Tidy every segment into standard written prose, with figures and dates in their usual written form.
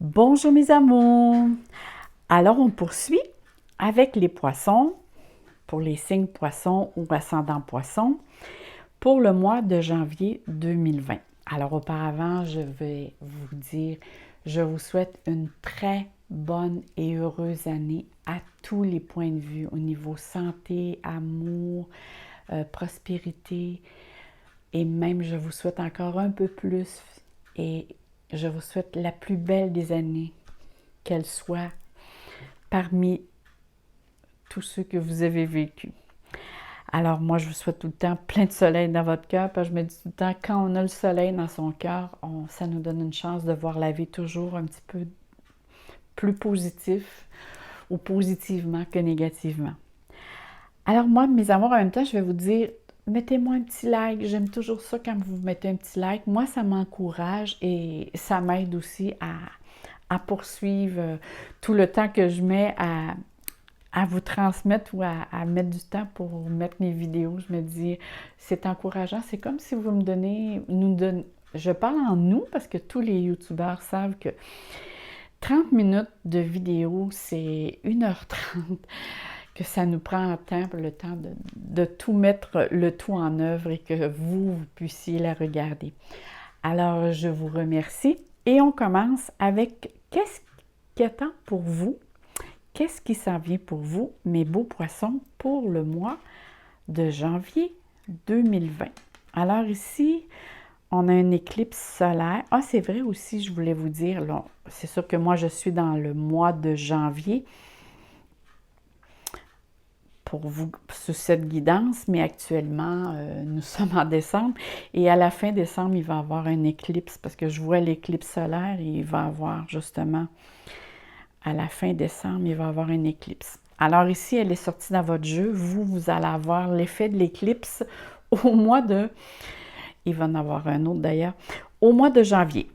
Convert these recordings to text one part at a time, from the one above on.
Bonjour mes amours! Alors on poursuit avec les poissons, pour les signes poissons ou ascendant poissons, pour le mois de janvier 2020. Alors auparavant, je vais vous dire, je vous souhaite une très bonne et heureuse année à tous les points de vue, au niveau santé, amour, prospérité, et même je vous souhaite encore un peu plus et je vous souhaite la plus belle des années, qu'elle soit parmi tous ceux que vous avez vécus. Alors moi, je vous souhaite tout le temps plein de soleil dans votre cœur, parce que je me dis tout le temps, quand on a le soleil dans son cœur, ça nous donne une chance de voir la vie toujours un petit peu plus positif ou positivement que négativement. Alors moi, mes amours, en même temps, je vais vous dire, mettez-moi un petit like. J'aime toujours ça quand vous mettez un petit like. Moi, ça m'encourage et ça m'aide aussi à poursuivre tout le temps que je mets à vous transmettre ou à mettre du temps pour mettre mes vidéos. Je me dis, c'est encourageant. C'est comme si vous me donnez, je parle en nous parce que tous les youtubeurs savent que 30 minutes de vidéo, c'est 1h30 que ça nous prend le temps de tout mettre le tout en œuvre et que vous puissiez la regarder. Alors, je vous remercie et on commence avec qu'est-ce qui attend pour vous? Qu'est-ce qui s'en vient pour vous, mes beaux poissons, pour le mois de janvier 2020? Alors ici, on a une éclipse solaire. Ah, c'est vrai aussi, je voulais vous dire, c'est sûr que moi, je suis dans le mois de janvier pour vous sur cette guidance, mais actuellement, nous sommes en décembre et à la fin décembre, il va y avoir une éclipse parce que je vois l'éclipse solaire et il va y avoir justement, à la fin décembre, il va y avoir une éclipse. Alors ici, elle est sortie dans votre jeu. Vous allez avoir l'effet de l'éclipse au mois de... Il va en avoir un autre d'ailleurs. Au mois de janvier.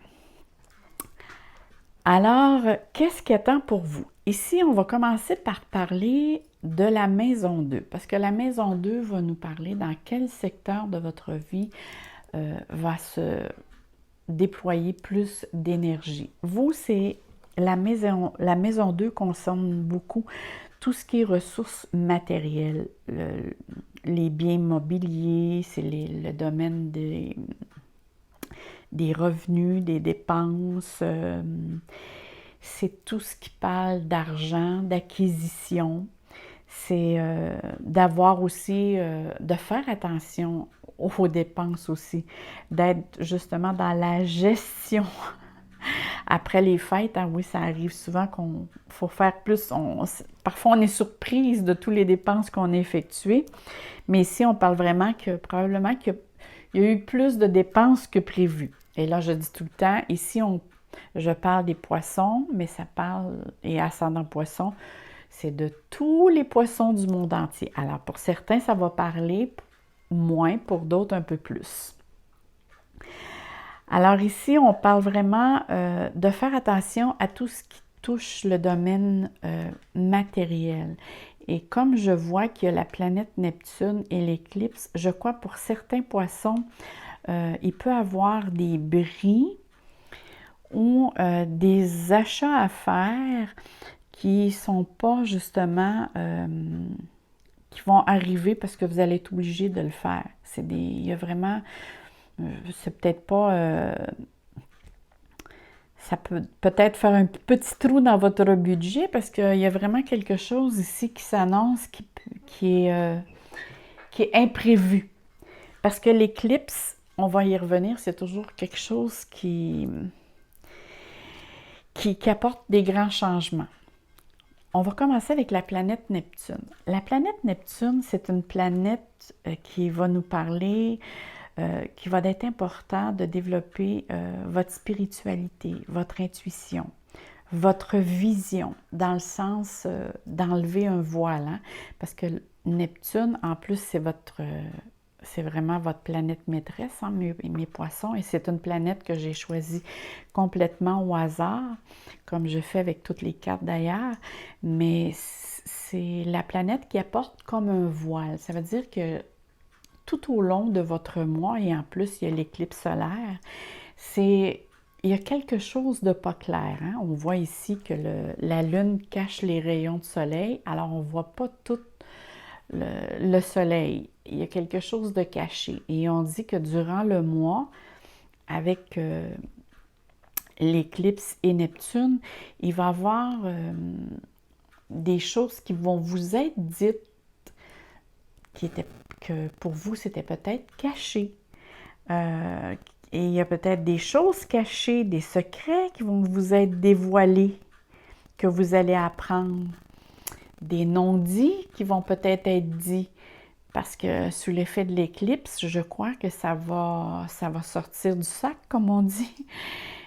Alors, qu'est-ce qui attend pour vous? Ici, on va commencer par parler de la maison 2, parce que la maison 2 va nous parler dans quel secteur de votre vie va se déployer plus d'énergie. Vous, c'est la maison 2 concerne beaucoup tout ce qui est ressources matérielles, les biens mobiliers, c'est le domaine des revenus, des dépenses, c'est tout ce qui parle d'argent, d'acquisition, c'est d'avoir aussi, de faire attention aux dépenses aussi, d'être justement dans la gestion. Après les fêtes, hein, oui, ça arrive souvent qu'on faut faire plus. Parfois, on est surprise de toutes les dépenses qu'on a effectuées, mais ici, on parle vraiment que probablement qu'il y a eu plus de dépenses que prévu. Et là, je dis tout le temps, ici, je parle des poissons, mais ça parle, et ascendant poisson, c'est de tous les poissons du monde entier. Alors, pour certains, ça va parler moins, pour d'autres, un peu plus. Alors ici, on parle vraiment de faire attention à tout ce qui touche le domaine matériel. Et comme je vois qu'il y a la planète Neptune et l'éclipse, je crois pour certains poissons, il peut y avoir des bris ou des achats à faire qui ne sont pas justement, qui vont arriver parce que vous allez être obligé de le faire. Il y a vraiment, c'est peut-être pas, ça peut peut-être faire un petit trou dans votre budget parce qu'il y a vraiment quelque chose ici qui s'annonce qui est imprévu. Parce que l'éclipse, on va y revenir, c'est toujours quelque chose qui apporte des grands changements. On va commencer avec la planète Neptune. La planète Neptune, c'est une planète qui va nous parler, qui va être important de développer votre spiritualité, votre intuition, votre vision, dans le sens d'enlever un voile, hein, parce que Neptune, en plus, c'est vraiment votre planète maîtresse, hein, mes poissons, et c'est une planète que j'ai choisie complètement au hasard, comme je fais avec toutes les cartes d'ailleurs, mais c'est la planète qui apporte comme un voile. Ça veut dire que tout au long de votre mois, et en plus, il y a l'éclipse solaire, c'est il y a quelque chose de pas clair. Hein? On voit ici que la lune cache les rayons de soleil, alors on ne voit pas tout le soleil. Il y a quelque chose de caché. Et on dit que durant le mois, avec l'éclipse et Neptune, il va y avoir des choses qui vont vous être dites que pour vous, c'était peut-être caché. Et il y a peut-être des choses cachées, des secrets qui vont vous être dévoilés, que vous allez apprendre. Des non-dits qui vont peut-être être dits. Parce que sous l'effet de l'éclipse, je crois que ça va sortir du sac, comme on dit.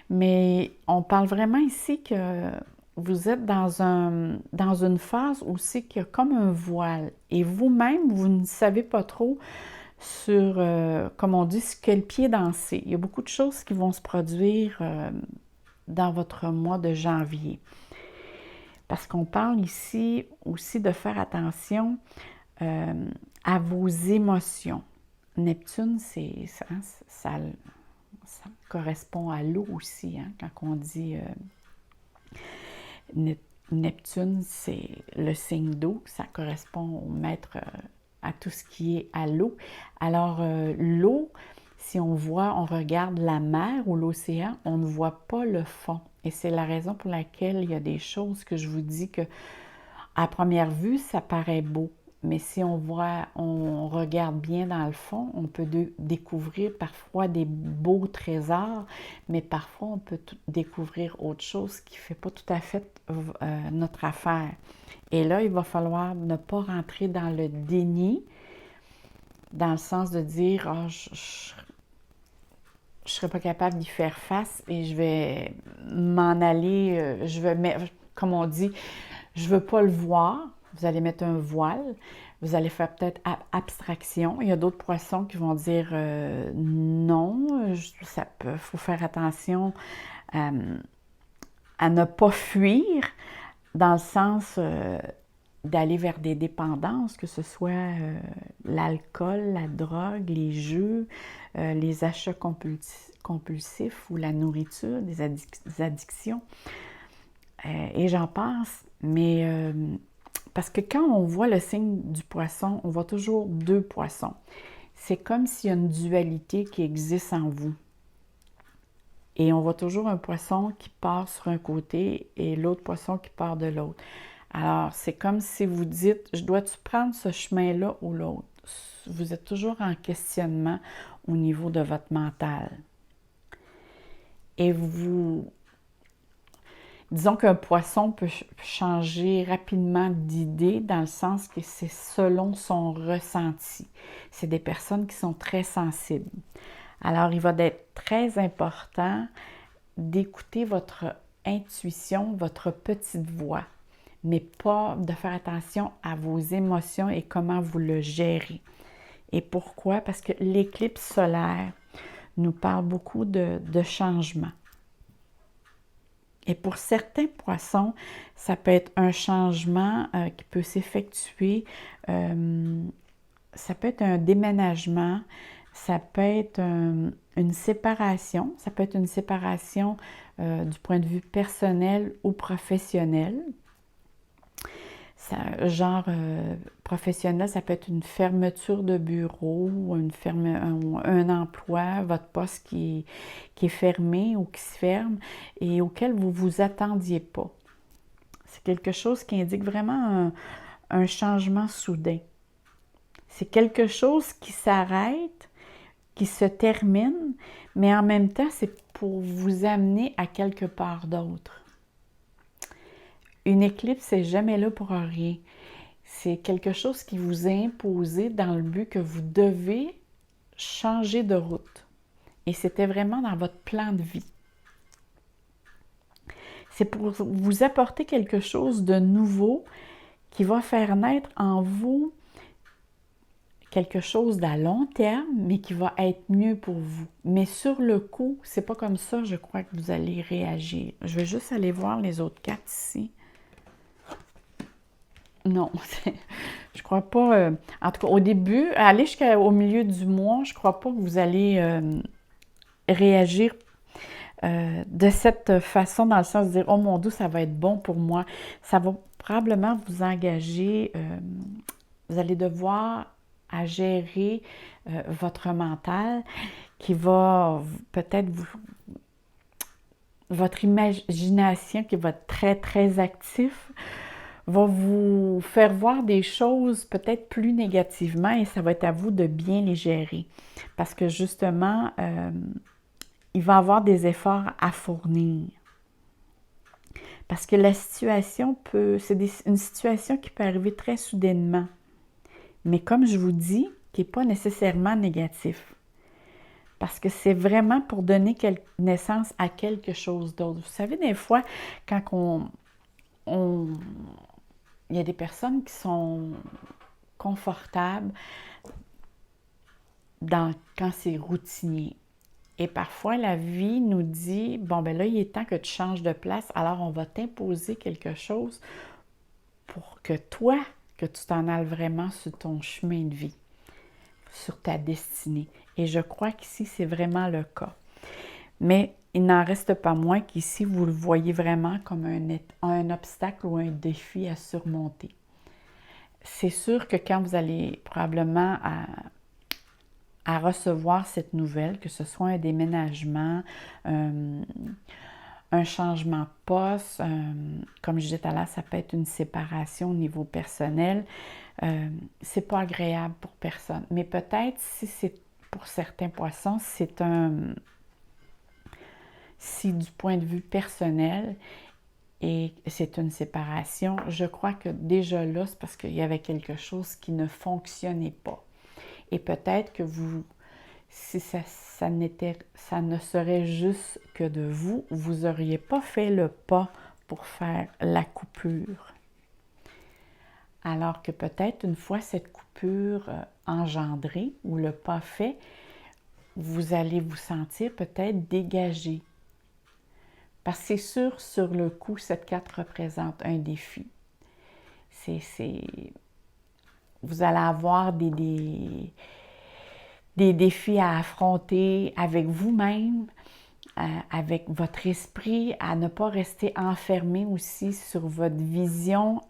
Mais on parle vraiment ici que vous êtes dans une phase aussi qui a comme un voile. Et vous-même, vous ne savez pas trop sur, comme on dit, ce que le pied dansé. Il y a beaucoup de choses qui vont se produire dans votre mois de janvier. Parce qu'on parle ici aussi de faire attention à vos émotions. Neptune, ça correspond à l'eau aussi, hein, quand on dit Neptune, c'est le signe d'eau, ça correspond au maître, à tout ce qui est à l'eau. Alors, l'eau, si on regarde la mer ou l'océan, on ne voit pas le fond. Et c'est la raison pour laquelle il y a des choses que je vous dis que, à première vue, ça paraît beau. Mais si on regarde bien dans le fond, on peut découvrir parfois des beaux trésors, mais parfois on peut découvrir autre chose qui ne fait pas tout à fait notre affaire. Et là, il va falloir ne pas rentrer dans le déni, dans le sens de dire « je ne serais pas capable d'y faire face et je vais m'en aller, comme on dit, je ne veux pas le voir ». Vous allez mettre un voile, vous allez faire peut-être abstraction. Il y a d'autres poissons qui vont dire non, faut faire attention à ne pas fuir, dans le sens d'aller vers des dépendances, que ce soit l'alcool, la drogue, les jeux, les achats compulsifs ou la nourriture, des addictions. Et j'en passe, mais parce que quand on voit le signe du poisson, on voit toujours deux poissons. C'est comme s'il y a une dualité qui existe en vous. Et on voit toujours un poisson qui part sur un côté et l'autre poisson qui part de l'autre. Alors, c'est comme si vous dites, je dois-tu prendre ce chemin-là ou l'autre? Vous êtes toujours en questionnement au niveau de votre mental. Et disons qu'un poisson peut changer rapidement d'idée dans le sens que c'est selon son ressenti. C'est des personnes qui sont très sensibles. Alors, il va être très important d'écouter votre intuition, votre petite voix, mais pas de faire attention à vos émotions et comment vous le gérez. Et pourquoi? Parce que l'éclipse solaire nous parle beaucoup de changement. Et pour certains poissons, ça peut être un changement qui peut s'effectuer, ça peut être un déménagement, ça peut être une séparation, ça peut être une séparation du point de vue personnel ou professionnel. Genre professionnel, ça peut être une fermeture de bureau, un emploi, votre poste qui est fermé ou qui se ferme et auquel vous ne vous attendiez pas. C'est quelque chose qui indique vraiment un changement soudain. C'est quelque chose qui s'arrête, qui se termine, mais en même temps, c'est pour vous amener à quelque part d'autre. Une éclipse n'est jamais là pour rien. C'est quelque chose qui vous est imposé dans le but que vous devez changer de route. Et c'était vraiment dans votre plan de vie. C'est pour vous apporter quelque chose de nouveau qui va faire naître en vous quelque chose d'à long terme, mais qui va être mieux pour vous. Mais sur le coup, c'est pas comme ça, je crois, que vous allez réagir. Je vais juste aller voir les autres cartes ici. Non, je crois pas. En tout cas, au début, aller jusqu'au milieu du mois, je crois pas que vous allez réagir de cette façon, dans le sens de dire, oh mon Dieu, ça va être bon pour moi. Ça va probablement vous engager, vous allez devoir à gérer votre mental qui va peut-être votre imagination qui va être très, très actif, va vous faire voir des choses peut-être plus négativement et ça va être à vous de bien les gérer. Parce que justement, il va y avoir des efforts à fournir. Parce que la situation c'est une situation qui peut arriver très soudainement. Mais comme je vous dis, qui n'est pas nécessairement négatif. Parce que c'est vraiment pour donner naissance à quelque chose d'autre. Vous savez, des fois, quand il y a des personnes qui sont confortables quand c'est routinier. Et parfois, la vie nous dit, bon, ben là, il est temps que tu changes de place, alors on va t'imposer quelque chose pour que toi, que tu t'en ailles vraiment sur ton chemin de vie, sur ta destinée. Et je crois qu'ici, c'est vraiment le cas. Mais il n'en reste pas moins qu'ici, vous le voyez vraiment comme un obstacle ou un défi à surmonter. C'est sûr que quand vous allez probablement à recevoir cette nouvelle, que ce soit un déménagement, un changement de poste, comme je disais tout à l'heure, ça peut être une séparation au niveau personnel. C'est pas agréable pour personne. Mais peut-être si c'est pour certains poissons, si du point de vue personnel et c'est une séparation, je crois que déjà là, c'est parce qu'il y avait quelque chose qui ne fonctionnait pas. Et peut-être que si ça ne serait juste que de vous, vous n'auriez pas fait le pas pour faire la coupure. Alors que peut-être une fois cette coupure engendrée ou le pas fait, vous allez vous sentir peut-être dégagé. Parce que c'est sûr, sur le coup, cette carte représente un défi. Vous allez avoir des défis à affronter avec vous-même, avec votre esprit, à ne pas rester enfermé aussi sur votre vision,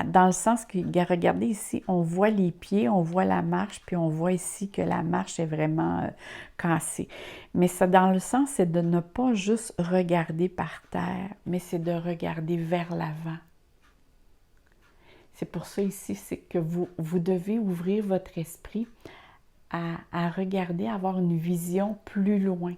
dans le sens que, regardez ici, on voit les pieds, on voit la marche, puis on voit ici que la marche est vraiment cassée. Mais ça, dans le sens, c'est de ne pas juste regarder par terre, mais c'est de regarder vers l'avant. C'est pour ça ici, c'est que vous devez ouvrir votre esprit à regarder, à avoir une vision plus loin,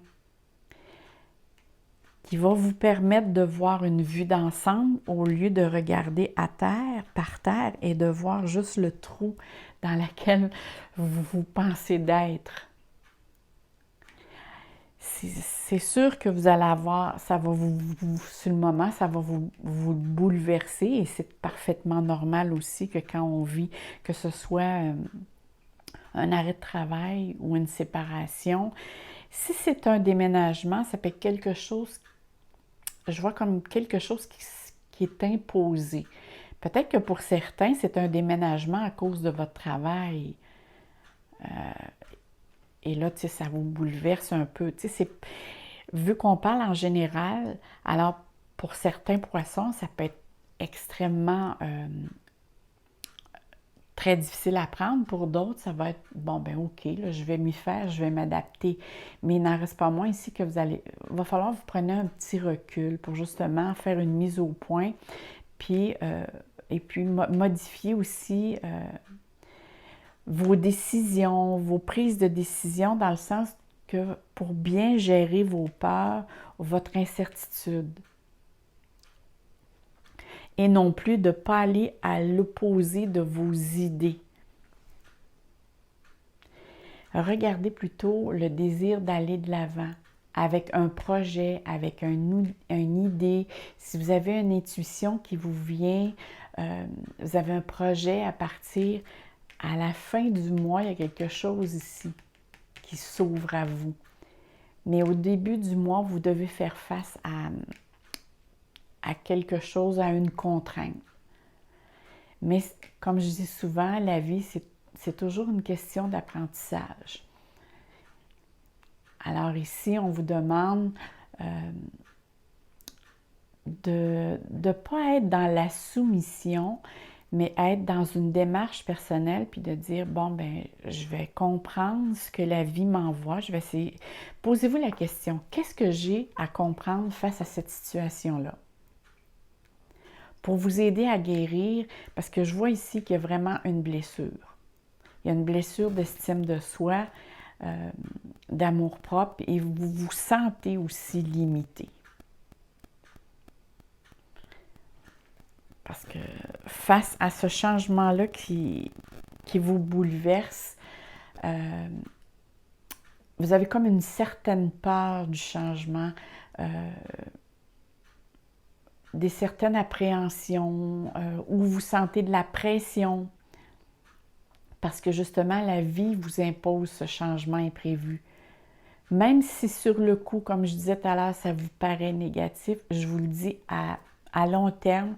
qui va vous permettre de voir une vue d'ensemble au lieu de regarder à terre, par terre, et de voir juste le trou dans lequel vous pensez d'être. C'est sûr que vous allez avoir, ça va sur le moment, ça va vous bouleverser et c'est parfaitement normal aussi que quand on vit, que ce soit un arrêt de travail ou une séparation, si c'est un déménagement, ça peut être quelque chose, je vois comme quelque chose qui est imposé. Peut-être que pour certains, c'est un déménagement à cause de votre travail. Et là, tu sais, ça vous bouleverse un peu. Tu sais, vu qu'on parle en général, alors pour certains poissons, ça peut être extrêmement très difficile à prendre. Pour d'autres, ça va être, bon, ben ok, là, je vais m'y faire, je vais m'adapter. Mais il n'en reste pas moins ici que il va falloir que vous preniez un petit recul pour justement faire une mise au point, puis, et puis modifier aussi vos décisions, vos prises de décision dans le sens que pour bien gérer vos peurs, votre incertitude. Et non plus de ne pas aller à l'opposé de vos idées. Regardez plutôt le désir d'aller de l'avant avec un projet, avec une idée. Si vous avez une intuition qui vous vient, vous avez un projet à partir, à la fin du mois, il y a quelque chose ici qui s'ouvre à vous. Mais au début du mois, vous devez faire face à quelque chose, à une contrainte. Mais comme je dis souvent, la vie, c'est toujours une question d'apprentissage. Alors ici, on vous demande de ne pas être dans la soumission, mais être dans une démarche personnelle, puis de dire, bon, ben, je vais comprendre ce que la vie m'envoie, je vais essayer. Posez-vous la question, qu'est-ce que j'ai à comprendre face à cette situation-là? Pour vous aider à guérir, parce que je vois ici qu'il y a vraiment une blessure. Il y a une blessure d'estime de soi, d'amour-propre, et vous vous sentez aussi limité. Parce que face à ce changement-là qui vous bouleverse, vous avez comme une certaine peur du changement, des certaines appréhensions, où vous sentez de la pression, parce que justement, la vie vous impose ce changement imprévu. Même si sur le coup, comme je disais tout à l'heure, ça vous paraît négatif, je vous le dis, à long terme,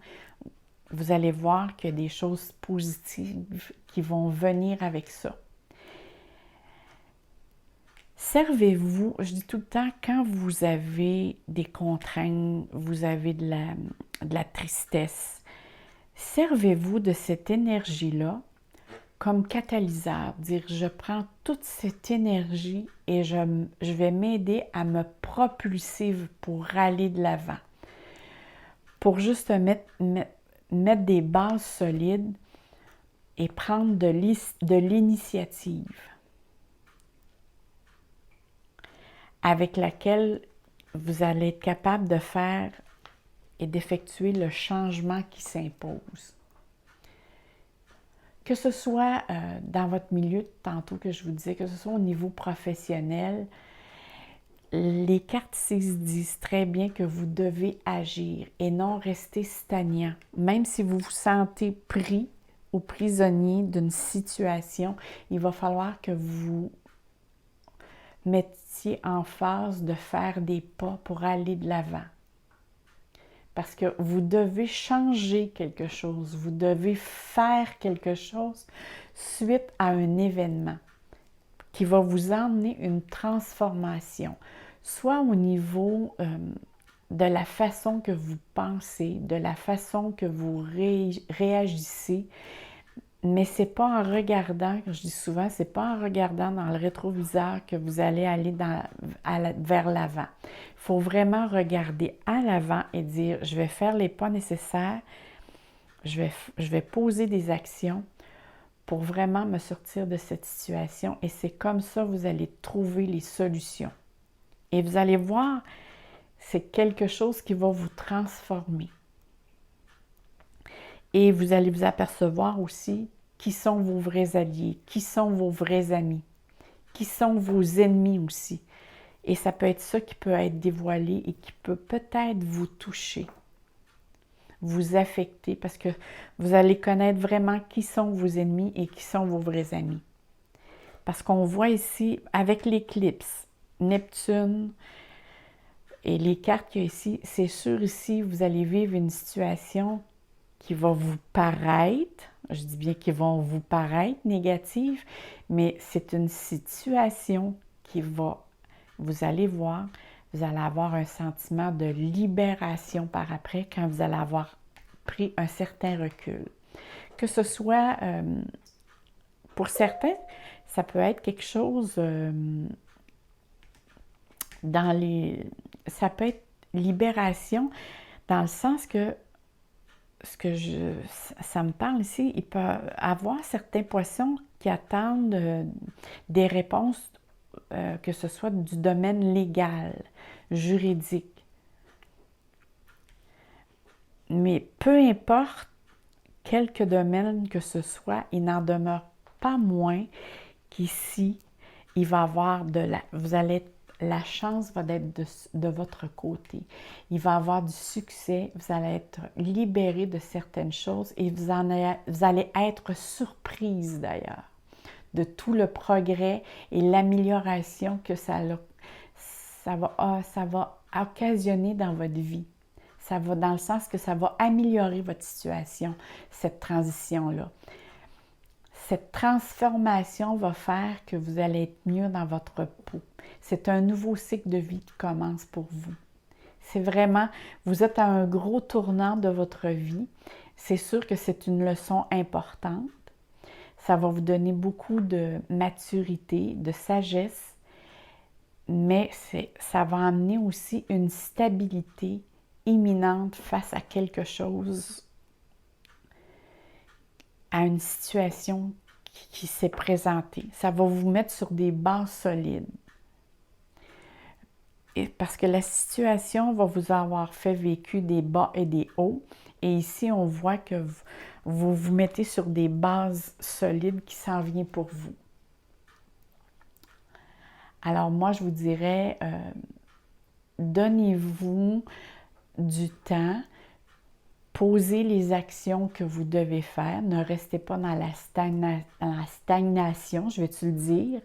vous allez voir qu'il y a des choses positives qui vont venir avec ça. Servez-vous, je dis tout le temps, quand vous avez des contraintes, vous avez de la tristesse, servez-vous de cette énergie-là comme catalyseur. Dire, je prends toute cette énergie et je vais m'aider à me propulser pour aller de l'avant. Pour juste mettre des bases solides et prendre de l'initiative avec laquelle vous allez être capable de faire et d'effectuer le changement qui s'impose. Que ce soit dans votre milieu, tantôt que je vous disais, que ce soit au niveau professionnel, les cartes ici disent très bien que vous devez agir et non rester stagnant. Même si vous vous sentez pris ou prisonnier d'une situation, il va falloir que vous mettiez en phase de faire des pas pour aller de l'avant. Parce que vous devez changer quelque chose, vous devez faire quelque chose suite à un événement qui va vous emmener une transformation, soit au niveau de la façon que vous pensez, de la façon que vous réagissez, mais c'est pas en regardant, je dis souvent, c'est pas en regardant dans le rétroviseur que vous allez aller vers l'avant. Il faut vraiment regarder à l'avant et dire, je vais faire les pas nécessaires, je vais poser des actions pour vraiment me sortir de cette situation. Et c'est comme ça que vous allez trouver les solutions. Et vous allez voir, c'est quelque chose qui va vous transformer. Et vous allez vous apercevoir aussi qui sont vos vrais alliés, qui sont vos vrais amis, qui sont vos ennemis aussi. Et ça peut être ça qui peut être dévoilé et qui peut peut-être vous toucher, vous affecter, parce que vous allez connaître vraiment qui sont vos ennemis et qui sont vos vrais amis. Parce qu'on voit ici, avec l'éclipse, Neptune et les cartes qu'il y a ici, c'est sûr ici, vous allez vivre une situation qui va vous paraître, je dis bien qu'ils vont vous paraître négative, mais c'est une situation qui va, vous allez voir, vous allez avoir un sentiment de libération par après quand vous allez avoir pris un certain recul. Que ce soit, pour certains, ça peut être quelque chose ça peut être libération dans le sens que ça me parle ici, il peut y avoir certains poissons qui attendent des réponses, que ce soit du domaine légal, juridique. Mais peu importe quelque domaine que ce soit, il n'en demeure pas moins qu'ici, il va y avoir la chance va être de votre côté. Il va y avoir du succès, vous allez être libéré de certaines choses et vous allez être surprise d'ailleurs de tout le progrès et l'amélioration que ça va occasionner dans votre vie. Ça va dans le sens que ça va améliorer votre situation, cette transition-là. Cette transformation va faire que vous allez être mieux dans votre peau. C'est un nouveau cycle de vie qui commence pour vous. C'est vraiment, vous êtes à un gros tournant de votre vie. C'est sûr que c'est une leçon importante. Ça va vous donner beaucoup de maturité, de sagesse, mais ça va amener aussi une stabilité imminente face à quelque chose, à une situation qui s'est présentée. Ça va vous mettre sur des bases solides. Et parce que la situation va vous avoir fait vécu des bas et des hauts. Et ici, on voit que vous vous mettez sur des bases solides qui s'en viennent pour vous. Alors moi, je vous dirais, donnez-vous du temps, posez les actions que vous devez faire, ne restez pas dans la stagnation, je vais-tu le dire.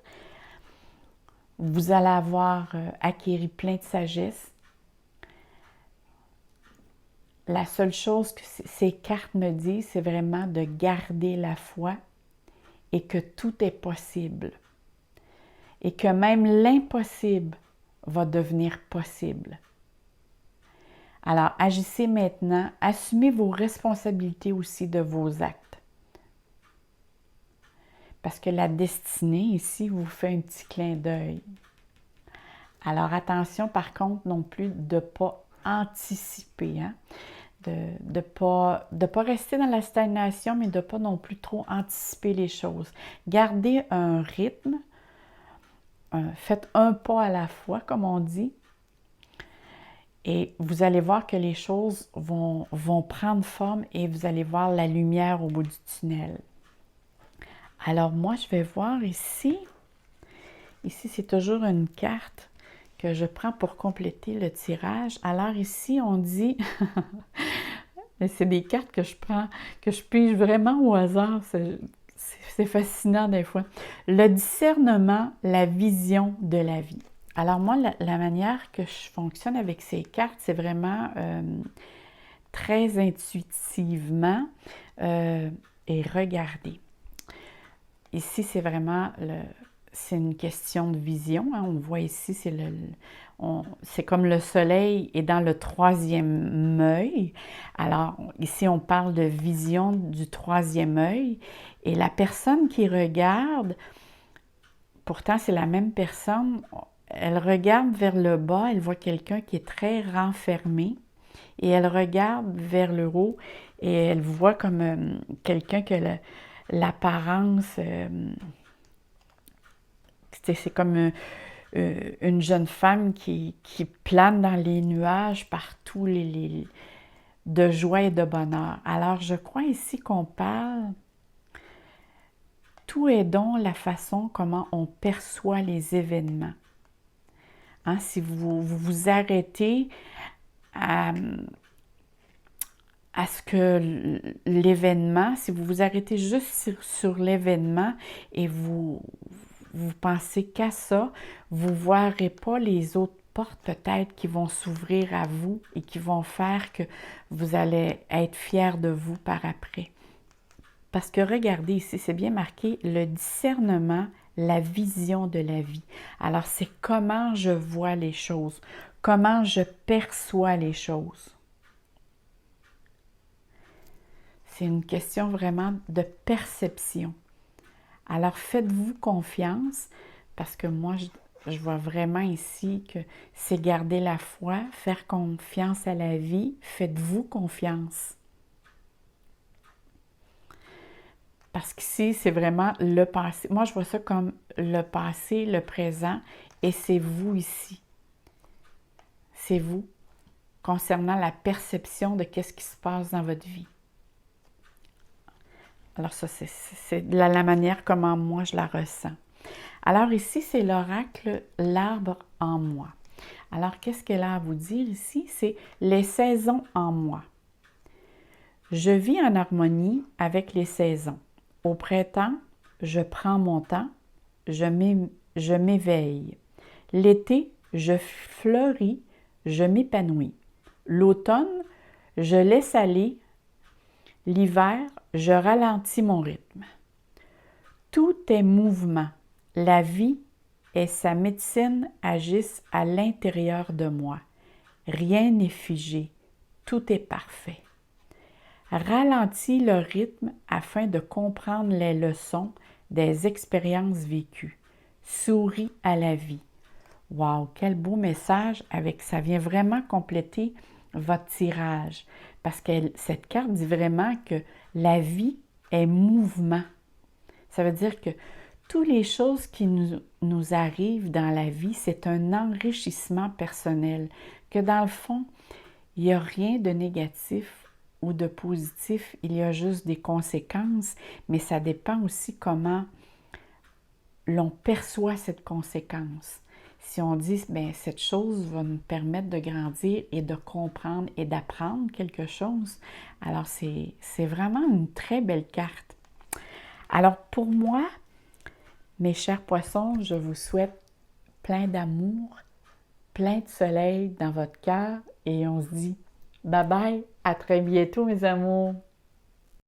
Vous allez avoir acquéri plein de sagesse. La seule chose que ces cartes me disent, c'est vraiment de garder la foi et que tout est possible. Et que même l'impossible va devenir possible. Alors, agissez maintenant, assumez vos responsabilités aussi de vos actes. Parce que la destinée, ici, vous fait un petit clin d'œil. Alors, attention, par contre, non plus de ne pas anticiper, hein? De pas rester dans la stagnation, mais de ne pas non plus trop anticiper les choses. Gardez un rythme, faites un pas à la fois, comme on dit, et vous allez voir que les choses vont prendre forme et vous allez voir la lumière au bout du tunnel. Alors moi, je vais voir ici. Ici, c'est toujours une carte que je prends pour compléter le tirage. Alors ici, on dit... c'est des cartes que je prends, que je pige vraiment au hasard. C'est fascinant des fois. Le discernement, la vision de la vie. Alors moi, la manière que je fonctionne avec ces cartes, c'est vraiment très intuitivement et regardez. Ici, c'est vraiment c'est une question de vision. Hein. On voit ici, c'est comme le soleil est dans le troisième œil. Alors, ici, on parle de vision du troisième œil. Et la personne qui regarde, pourtant, c'est la même personne, elle regarde vers le bas, elle voit quelqu'un qui est très renfermé. Et elle regarde vers le haut et elle voit comme quelqu'un qui a l'apparence... c'est comme une jeune femme qui plane dans les nuages partout de joie et de bonheur. Alors, je crois ici qu'on parle, tout est donc la façon comment on perçoit les événements. Hein, si vous arrêtez à ce que l'événement, si vous vous arrêtez juste sur l'événement et vous pensez qu'à ça, vous ne verrez pas les autres portes peut-être qui vont s'ouvrir à vous et qui vont faire que vous allez être fiers de vous par après. Parce que regardez ici, c'est bien marqué le discernement, la vision de la vie. Alors c'est comment je vois les choses, comment je perçois les choses. C'est une question vraiment de perception. Alors, faites-vous confiance, parce que moi, je vois vraiment ici que c'est garder la foi, faire confiance à la vie. Faites-vous confiance. Parce qu'ici, c'est vraiment le passé. Moi, je vois ça comme le passé, le présent, et c'est vous ici. C'est vous, concernant la perception de qu'est-ce qui se passe dans votre vie. Alors ça, c'est la manière comment moi je la ressens. Alors ici, c'est l'oracle « L'arbre en moi ». Alors, qu'est-ce qu'elle a à vous dire ici? C'est les saisons en moi. Je vis en harmonie avec les saisons. Au printemps, je prends mon temps, je m'éveille. L'été, je fleuris, je m'épanouis. L'automne, je laisse aller. L'hiver, je ralentis mon rythme. Tout est mouvement. La vie et sa médecine agissent à l'intérieur de moi. Rien n'est figé, tout est parfait. Ralentis le rythme afin de comprendre les leçons des expériences vécues. Souris à la vie. Wow, quel beau message avec ça vient vraiment compléter votre tirage parce que cette carte dit vraiment que la vie est mouvement. Ça veut dire que toutes les choses qui nous arrivent dans la vie, c'est un enrichissement personnel, que dans le fond, il n'y a rien de négatif ou de positif, il y a juste des conséquences, mais ça dépend aussi comment l'on perçoit cette conséquence. Si on dit, bien, cette chose va nous permettre de grandir et de comprendre et d'apprendre quelque chose, alors c'est vraiment une très belle carte. Alors pour moi, mes chers poissons, je vous souhaite plein d'amour, plein de soleil dans votre cœur et on se dit bye bye, à très bientôt mes amours.